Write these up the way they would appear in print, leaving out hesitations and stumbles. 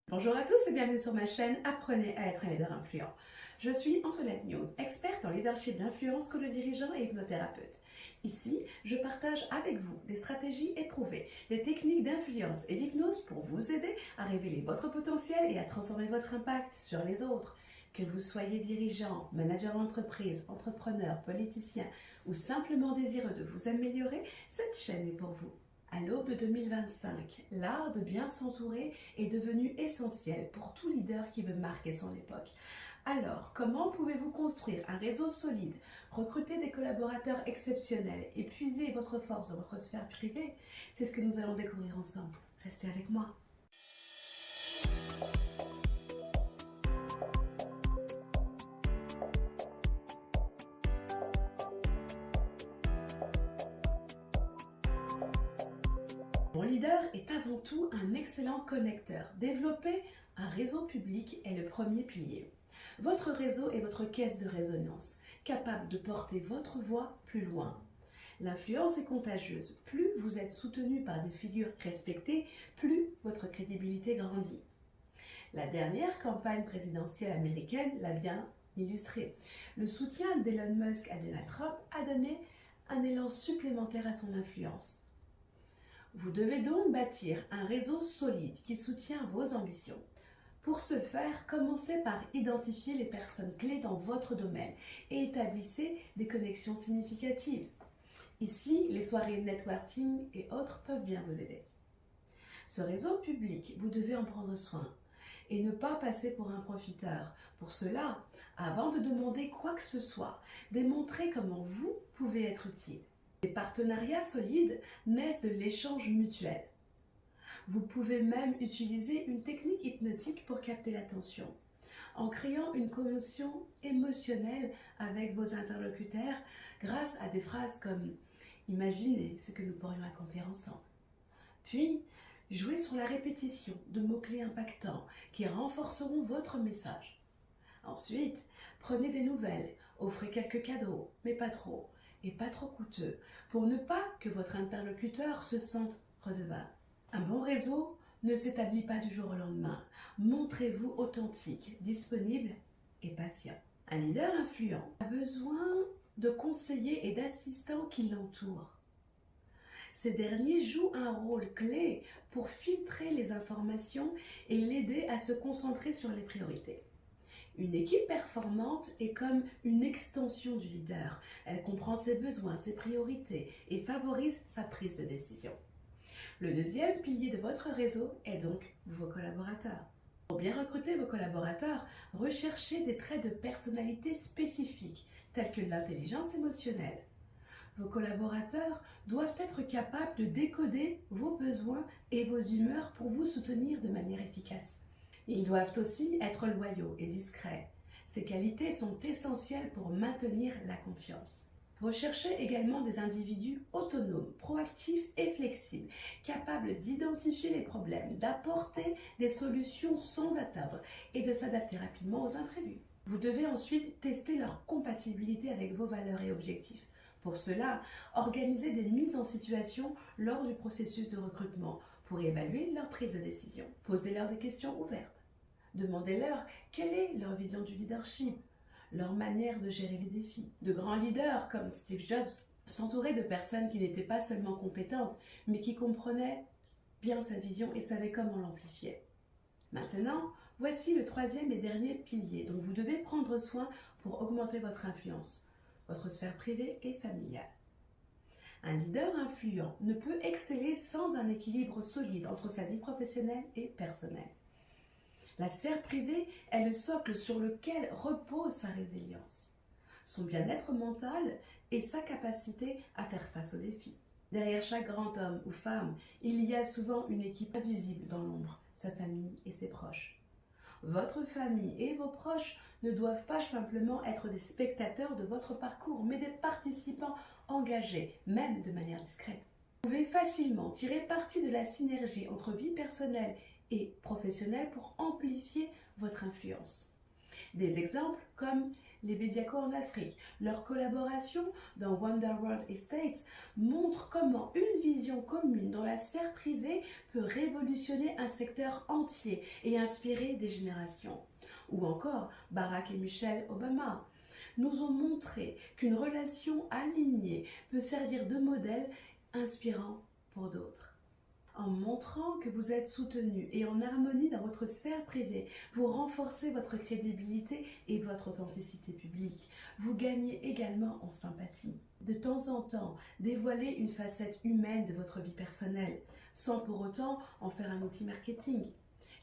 Bonjour à tous et bienvenue sur ma chaîne Apprenez à être un leader influent. Je suis Antoinette Young, experte en leadership d'influence, coach de dirigeant et hypnothérapeute. Ici, je partage avec vous des stratégies éprouvées, des techniques d'influence et d'hypnose pour vous aider à révéler votre potentiel et à transformer votre impact sur les autres. Que vous soyez dirigeant, manager d'entreprise, entrepreneur, politicien ou simplement désireux de vous améliorer, cette chaîne est pour vous. À l'aube de 2025, l'art de bien s'entourer est devenu essentiel pour tout leader qui veut marquer son époque. Alors, comment pouvez-vous construire un réseau solide, recruter des collaborateurs exceptionnels et puiser votre force dans votre sphère privée? C'est ce que nous allons découvrir ensemble. Restez avec moi. Mon leader est avant tout un excellent connecteur. Développer un réseau public est le premier pilier. Votre réseau est votre caisse de résonance, capable de porter votre voix plus loin. L'influence est contagieuse. Plus vous êtes soutenu par des figures respectées, plus votre crédibilité grandit. La dernière campagne présidentielle américaine l'a bien illustré. Le soutien d'Elon Musk à Donald Trump a donné un élan supplémentaire à son influence. Vous devez donc bâtir un réseau solide qui soutient vos ambitions. Pour ce faire, commencez par identifier les personnes clés dans votre domaine et établissez des connexions significatives. Ici, les soirées networking et autres peuvent bien vous aider. Ce réseau public, vous devez en prendre soin et ne pas passer pour un profiteur. Pour cela, avant de demander quoi que ce soit, démontrez comment vous pouvez être utile. Les partenariats solides naissent de l'échange mutuel. Vous pouvez même utiliser une technique hypnotique pour capter l'attention, en créant une connexion émotionnelle avec vos interlocuteurs grâce à des phrases comme « Imaginez ce que nous pourrions accomplir ensemble ». Puis, jouez sur la répétition de mots-clés impactants qui renforceront votre message. Ensuite, prenez des nouvelles, offrez quelques cadeaux, mais pas trop, et pas trop coûteux, pour ne pas que votre interlocuteur se sente redevable. Un bon réseau ne s'établit pas du jour au lendemain. Montrez-vous authentique, disponible et patient. Un leader influent a besoin de conseillers et d'assistants qui l'entourent. Ces derniers jouent un rôle clé pour filtrer les informations et l'aider à se concentrer sur les priorités. Une équipe performante est comme une extension du leader. Elle comprend ses besoins, ses priorités et favorise sa prise de décision. Le deuxième pilier de votre réseau est donc vos collaborateurs. Pour bien recruter vos collaborateurs, recherchez des traits de personnalité spécifiques tels que l'intelligence émotionnelle. Vos collaborateurs doivent être capables de décoder vos besoins et vos humeurs pour vous soutenir de manière efficace. Ils doivent aussi être loyaux et discrets. Ces qualités sont essentielles pour maintenir la confiance. Recherchez également des individus autonomes, proactifs et flexibles, capables d'identifier les problèmes, d'apporter des solutions sans attendre et de s'adapter rapidement aux imprévus. Vous devez ensuite tester leur compatibilité avec vos valeurs et objectifs. Pour cela, organisez des mises en situation lors du processus de recrutement pour évaluer leur prise de décision. Posez-leur des questions ouvertes. Demandez-leur quelle est leur vision du leadership, leur manière de gérer les défis. De grands leaders comme Steve Jobs s'entouraient de personnes qui n'étaient pas seulement compétentes, mais qui comprenaient bien sa vision et savaient comment l'amplifier. Maintenant, voici le troisième et dernier pilier dont vous devez prendre soin pour augmenter votre influence, votre sphère privée et familiale. Un leader influent ne peut exceller sans un équilibre solide entre sa vie professionnelle et personnelle. La sphère privée est le socle sur lequel repose sa résilience, son bien-être mental et sa capacité à faire face aux défis. Derrière chaque grand homme ou femme, il y a souvent une équipe invisible dans l'ombre, sa famille et ses proches. Votre famille et vos proches ne doivent pas simplement être des spectateurs de votre parcours, mais des participants engagés, même de manière discrète. Vous pouvez facilement tirer parti de la synergie entre vie personnelle et professionnelle pour amplifier votre influence. Des exemples comme les Bediako en Afrique. Leur collaboration dans Wonderworld Estates montre comment une vision commune dans la sphère privée peut révolutionner un secteur entier et inspirer des générations. Ou encore Barack et Michelle Obama nous ont montré qu'une relation alignée peut servir de modèle inspirant pour d'autres. En montrant que vous êtes soutenu et en harmonie dans votre sphère privée, vous renforcez votre crédibilité et votre authenticité publique. Vous gagnez également en sympathie. De temps en temps, dévoilez une facette humaine de votre vie personnelle, sans pour autant en faire un outil marketing.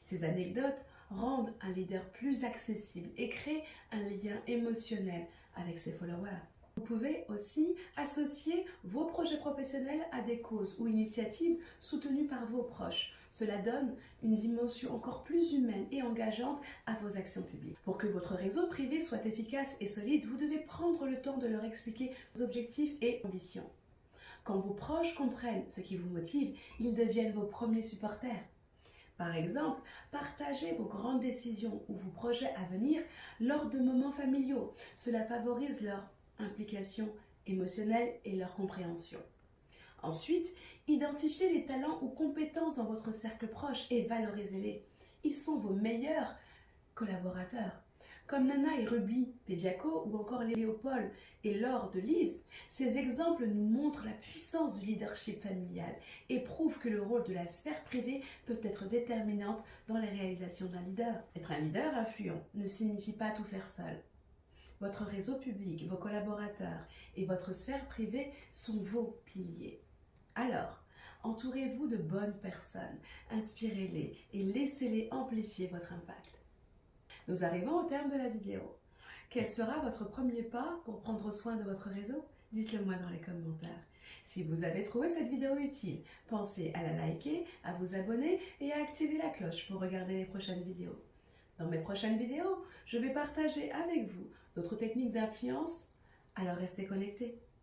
Ces anecdotes rendent un leader plus accessible et créent un lien émotionnel avec ses followers. Vous pouvez aussi associer vos projets professionnels à des causes ou initiatives soutenues par vos proches. Cela donne une dimension encore plus humaine et engageante à vos actions publiques. Pour que votre réseau privé soit efficace et solide, vous devez prendre le temps de leur expliquer vos objectifs et ambitions. Quand vos proches comprennent ce qui vous motive, ils deviennent vos premiers supporters. Par exemple, partagez vos grandes décisions ou vos projets à venir lors de moments familiaux. Cela favorise leur implication émotionnelle et leur compréhension. Ensuite, identifiez les talents ou compétences dans votre cercle proche et valorisez-les. Ils sont vos meilleurs collaborateurs. Comme Nana et Ruby Bediako ou encore Léopold et Laure de Lise, ces exemples nous montrent la puissance du leadership familial et prouvent que le rôle de la sphère privée peut être déterminante dans les réalisations d'un leader. Être un leader influent ne signifie pas tout faire seul. Votre réseau public, vos collaborateurs et votre sphère privée sont vos piliers. Alors, entourez-vous de bonnes personnes, inspirez-les et laissez-les amplifier votre impact. Nous arrivons au terme de la vidéo. Quel sera votre premier pas pour prendre soin de votre réseau? Dites-le moi dans les commentaires. Si vous avez trouvé cette vidéo utile, pensez à la liker, à vous abonner et à activer la cloche pour regarder les prochaines vidéos. Dans mes prochaines vidéos, je vais partager avec vous d'autres techniques d'influence, alors restez connectés.